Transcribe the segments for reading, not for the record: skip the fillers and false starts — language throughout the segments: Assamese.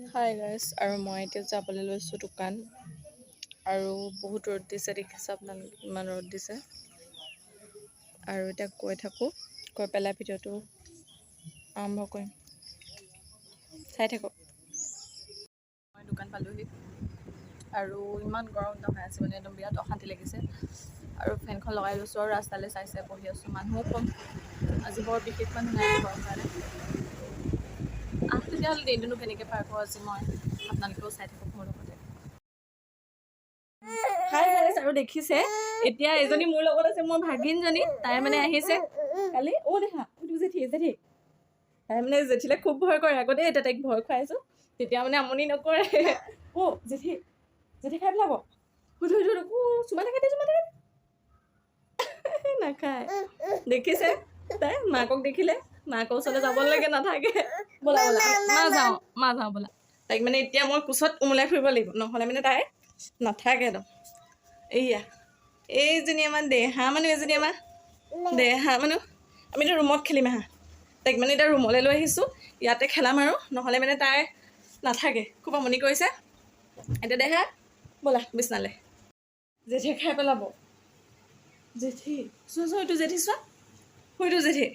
হাই গাইজ আৰু মই এতিয়া যাবলৈ লৈছোঁ দোকান আৰু বহুত ৰ'দ দিছে দেখিছে আপোনালোকে ইমান ৰ'দ দিছে আৰু এতিয়া গৈ থাকোঁ গৈ পেলাই ভিডিঅ'টো আৰম্ভ কৰিম চাই থাকক মই দোকান পালোহি আৰু ইমান গৰম নহয় আছে মানে একদম বিৰাট অশান্তি লাগিছে আৰু ফেনখন লগাই লৈছোঁ আৰু ৰাস্তালৈ চাই বহি আছোঁ মানুহো কম আজি বৰ বিশেষ মানুহ নাই ঘৰৰ কাৰণে তেতিয়াহ'লে দিনটোনো কেনেকৈ পাৰ কৰোঁ আজি মই আপোনালোকেও চাই থাকক মোৰ লগতে হাই গাইজ আৰু দেখিছে এতিয়া এজনী মোৰ লগত আছে মোৰ ভাগিনজনী তাই মানে আহিছে কালি দেখা জেঠি তাই মানে জেঠিলে খুব ভয় কৰে আগতে এতিয়া তাইক ভয় খুৱাইছোঁ তেতিয়া মানে আমনি নকৰে জেঠি খাই পেলাব চুমা থাকে নাখায় দেখিছে তাই মাকক দেখিলে মাকৰ ওচৰলৈ যাব লাগে নাথাকে ব'লা মা যাওঁ ব'লা তাইক মানে এতিয়া মই কোচত উমলাই ফুৰিব লাগিব নহ'লে মানে তাই নাথাকে একদম এইয়া এইজনী আমাৰ দেহা মানুহ এজনী আমাৰ দেহা মানুহ আমিতো ৰুমত খেলিম তাইক মানে এতিয়া ৰুমলৈ লৈ আহিছোঁ ইয়াতে খেলাম আৰু নহ'লে মানে তাই নাথাকে খুব আমনি কৰিছে এতিয়া দেহা ব'লা বিচনালৈ জেঠিয়ে খাই পেলাব জেঠি চোৱা এইটো জেঠি চোৱা সৈটো জেঠি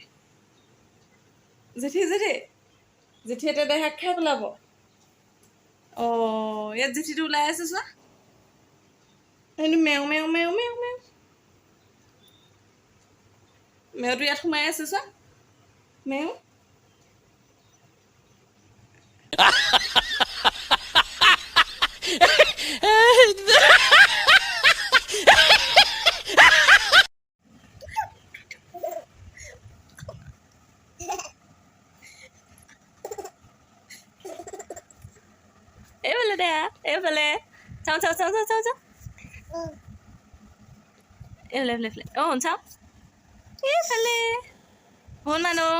এতিয়া দেহাক খাই পেলাব ইয়াত জেঠিটো ওলাই আছে চোৱা মেও মেওটো ইয়াত সোমাই আছে চোৱা মেও এইফালে দেয়া এইফালে চাওঁ এইফালে চাওঁ এইফালে শুন মানুহ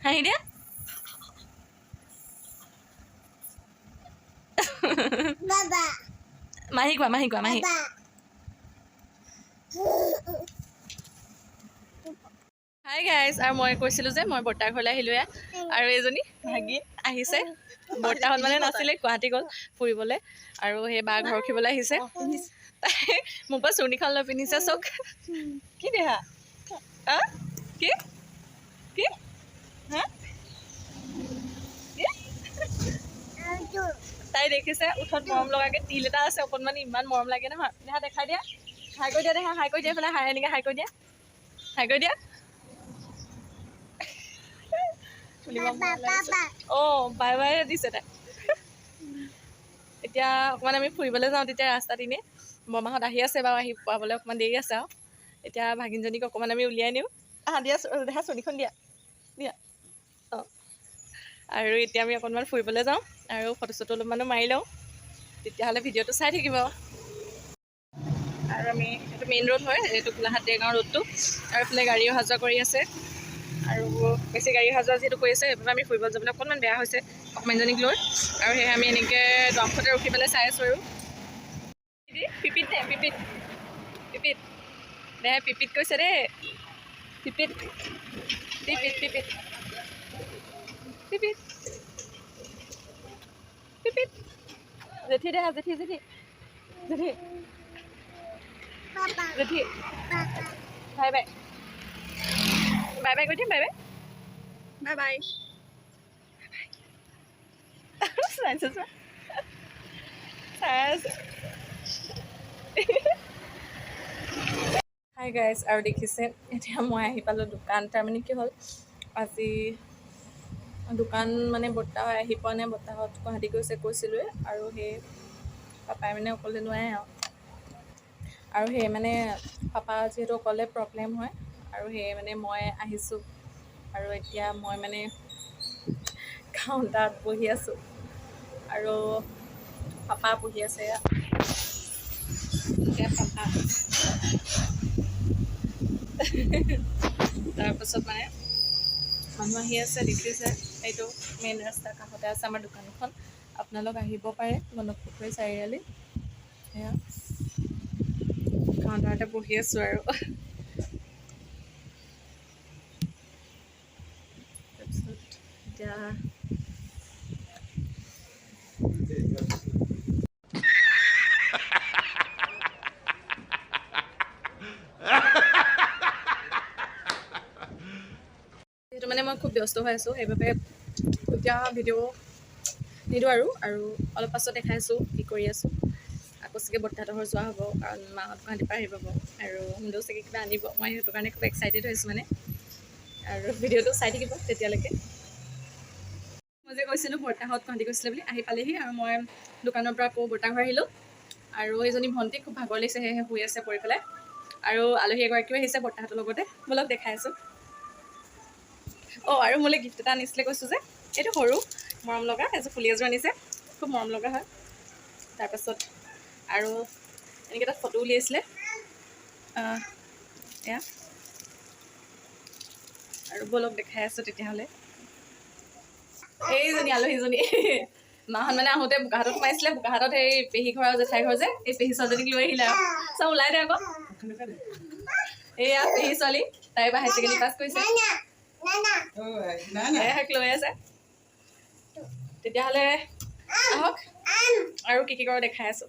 হাঁহি দিয়া মাহী কোৱা হাই গাইজ আৰু মই কৈছিলোঁ যে মই বৰ্তাৰ ঘৰলৈ আহিলোঁ আৰু এজনী ভাগিন আহিছে বৰ্তাহঁত মানে নাছিলে গুৱাহাটী গ'ল ফুৰিবলৈ আৰু সেই বা ঘৰ ৰখিবলৈ আহিছে তাই মোৰ পৰা চুৰ্ণিখন লৈ পিন্ধিছে চক কি দেহা কি তাই দেখিছে ওঠত মৰম লগাকৈ তিল এটা আছে অকণমান ইমান মৰম লাগে নহয় দেহা দেখাই দিয়া হাই কৰি দিয়া দেহা হাই কৰি দিয়া এইফালে এনেকৈ হাই কৰি দিয়া বাই বাই দিছে তাই এতিয়া অকণমান আমি ফুৰিবলৈ যাওঁ তেতিয়া ৰাস্তাত এনেই বৰমাহঁত আহি আছে বাৰু আহি পোৱাবলৈ অকণমান দেৰি আছে আৰু এতিয়া ভাগিনজনীক অকণমান আমি উলিয়াই নিওঁ দিয়া দেহা চুৰিখন দিয়া আৰু এতিয়া আমি অকণমান ফুৰিবলৈ যাওঁ আৰু ফটো চটো অলপমানো মাৰি লওঁ তেতিয়াহ'লে ভিডিঅ'টো চাই থাকিব আৰু আমি এইটো মেইন ৰোড হয় এইটো গোলাঘাট দেৰগাঁও ৰোডটো আৰু এইফালে গাড়ী অহা যোৱা কৰি আছে আৰু বেছি গাড়ী অহা যোৱা যিহেতু কৰি আছে সেইবাবে আমি ফুৰিব যাবলৈ অকণমান বেয়া হৈছে অকণমানজনীক লৈ আৰু সেয়ে আমি এনেকৈ দমখতে ৰখি পেলাই চাই আছোঁ আৰু পিপিত দেহে পিপিত কৈছে দেই পিপিত জেঠি দেহা জেঠি বাই বাই কৈ দিম বাই হাই গাইজ আৰু দেখিছে এতিয়া মই আহি পালোঁ দোকান তাৰমানে কি হ'ল আজি দোকান মানে বৰ্তা আহি পোৱা নাই বৰ্তাহঁত গুৱাহাটী গৈছে কৈছিলোঁৱে আৰু সেই পাপাই মানে অকলে নোৱাৰে আৰু সেই মানে পাপা যিহেতু অকলে প্ৰব্লেম হয় আৰু সেয়ে মানে মই আহিছোঁ আৰু এতিয়া মই মানে কাউণ্টাৰত বহি আছোঁ আৰু পাপা বহি আছে এতিয়া পাপা তাৰপাছত মানে মানুহ আহি আছে দেখিছে এইটো মেইন ৰাস্তাৰ কাষতে আছে আমাৰ দোকানখন আপোনালোক আহিব পাৰে গণকপুখুৰী চাৰিআলি সেয়া কাউণ্টাৰতে বহি আছোঁ আৰু তাৰপিছত এতিয়া যিহেতু মানে মই খুব ব্যস্ত হৈ আছোঁ সেইবাবে এতিয়া ভিডিঅ' নিদিওঁ আৰু অলপ পাছত দেখাইছোঁ কি কৰি আছোঁ। আকৌ চাগে বৰ্তাহঁতৰ ঘৰ যোৱা হ'ব কাৰণ মাহঁত গুৱাহাটীৰ পৰা আহি পাব আৰু সিহঁতেও চাগে কিবা আনিব। মই সেইটো কাৰণে খুব এক্সাইটেড হৈছোঁ মানে আৰু ভিডিঅ'টো চাই থাকিব তেতিয়ালৈকে। মই যে কৈছিলোঁ বৰ্তাহঁত গুৱাহাটী গৈছিলে বুলি আহি পালেহি আৰু মই দোকানৰ পৰা আকৌ বৰ্তা ঘৰ আহিলোঁ আৰু এইজনী ভণ্টি খুব ভাগৰ লাগিছে সেয়েহে শুই আছে পৰি পেলাই আৰু আলহী এগৰাকীও আহিছে বৰ্তাহঁতৰ লগতে ব'লক দেখাই আছোঁ। আৰু মোলৈ গিফ্ট এটা আনিছিলে কৈছোঁ যে এইটো সৰু মৰম লগা এযোৰ ফুলি এযোৰ আনিছে খুব মৰম লগা হয়। তাৰপাছত আৰু এনেকৈ এটা ফটো উলিয়াইছিলে এয়া আৰু ব'লক দেখাই আছোঁ তেতিয়াহ'লে। এইজনী আলহীজনী মাহঁত মানে আহোঁতে বোকাহাটত সোমাইছিলে বোকাহাটত সেই পেহী ঘৰ আৰু জেঠাই ঘৰ যে এই পেহী ছোৱালীজনীক লৈ আহিলে আৰু চব ওলাই দে আকৌ এইয়া পেহী ছোৱালী তাই এইবাৰ হায়াৰ ছেকেণ্ডেৰী পাছ কৰিছে লৈ আছে। তেতিয়াহ'লে আহক আৰু কি কৰোঁ দেখাই আছোঁ।